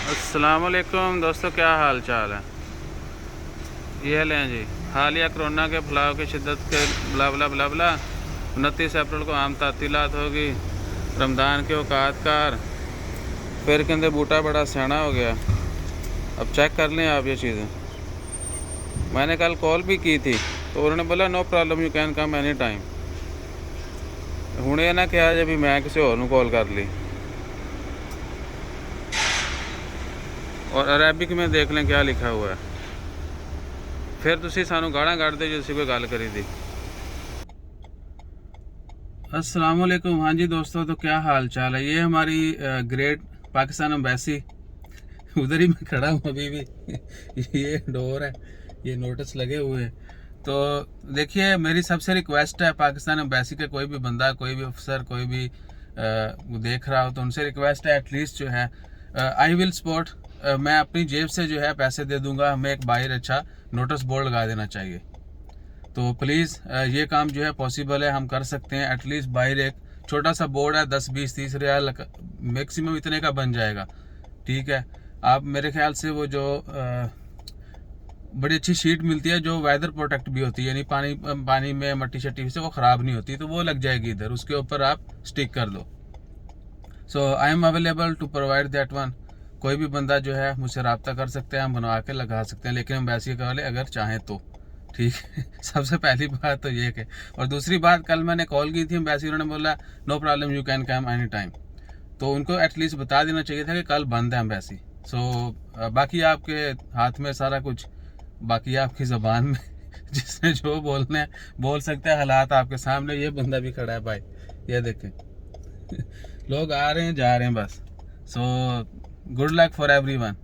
अस्सलामुअलैकुम दोस्तों, क्या हाल चाल है। ये लें जी, हालिया कोरोना के फैलाव की शिद्दत के बला बला बला बला 29 अप्रैल को आम तातीलात होगी। रमदान के औकातकार फिर कहते बूटा बड़ा सियाना हो गया। अब चेक कर लें आप ये चीज़ें। मैंने कल कॉल भी की थी तो उन्होंने बोला no problem, you can come any time. हूँ ये ना क्या जब भी मैं किसी और कॉल कर ली। और अरेबिक में देख लें क्या लिखा हुआ है। फिर तुसी सानू गाड़ा कढ़ दे जो कोई गल करी थी। अस्सलामुअलैकुम। हाँ जी दोस्तों, तो क्या हाल चाल है। ये हमारी ग्रेट पाकिस्तान एम्बेसी, उधर ही मैं खड़ा हूँ अभी भी। ये डोर है, ये नोटिस लगे हुए हैं। तो देखिए, मेरी सबसे रिक्वेस्ट है पाकिस्तान एम्बेसी के कोई भी बंदा, कोई भी अफसर, कोई भी देख रहा हो तो उनसे रिक्वेस्ट है एटलीस्ट जो है आई विल सपोर्ट। मैं अपनी जेब से जो है पैसे दे दूंगा, हमें एक बाहर अच्छा नोटिस बोर्ड लगा देना चाहिए। तो प्लीज़ ये काम जो है पॉसिबल है, हम कर सकते हैं। एटलीस्ट बाहर एक छोटा सा बोर्ड है, 10 20 30 रियाल मैक्सिमम इतने का बन जाएगा। ठीक है, आप मेरे ख्याल से वो जो बड़ी अच्छी शीट मिलती है जो वेदर प्रोटेक्ट भी होती है, यानी पानी में मट्टी शट्टी से वो ख़राब नहीं होती, तो वो लग जाएगी इधर, उसके ऊपर आप स्टिक कर दो। So I am available to provide that one. कोई भी बंदा जो है मुझसे रब्ता कर सकते हैं, हम बनवा के लगा सकते हैं, लेकिन एम्बेसी वाले अगर चाहें तो। ठीक है। सबसे पहली बात तो ये है। और दूसरी बात, कल मैंने कॉल की थी एम्बेसी, उन्होंने बोला no problem, you can come any time. तो उनको एटलीस्ट बता देना चाहिए था कि कल बंद है एम्बेसी। सो बाकी आपके हाथ में सारा कुछ, बाकी आपकी ज़बान में जिसने जो बोलना है बोल सकते हैं। हालात आपके सामने, ये बंदा भी खड़ा है भाई, ये देखें। लोग आ रहे हैं जा रहे हैं बस। So good luck for everyone.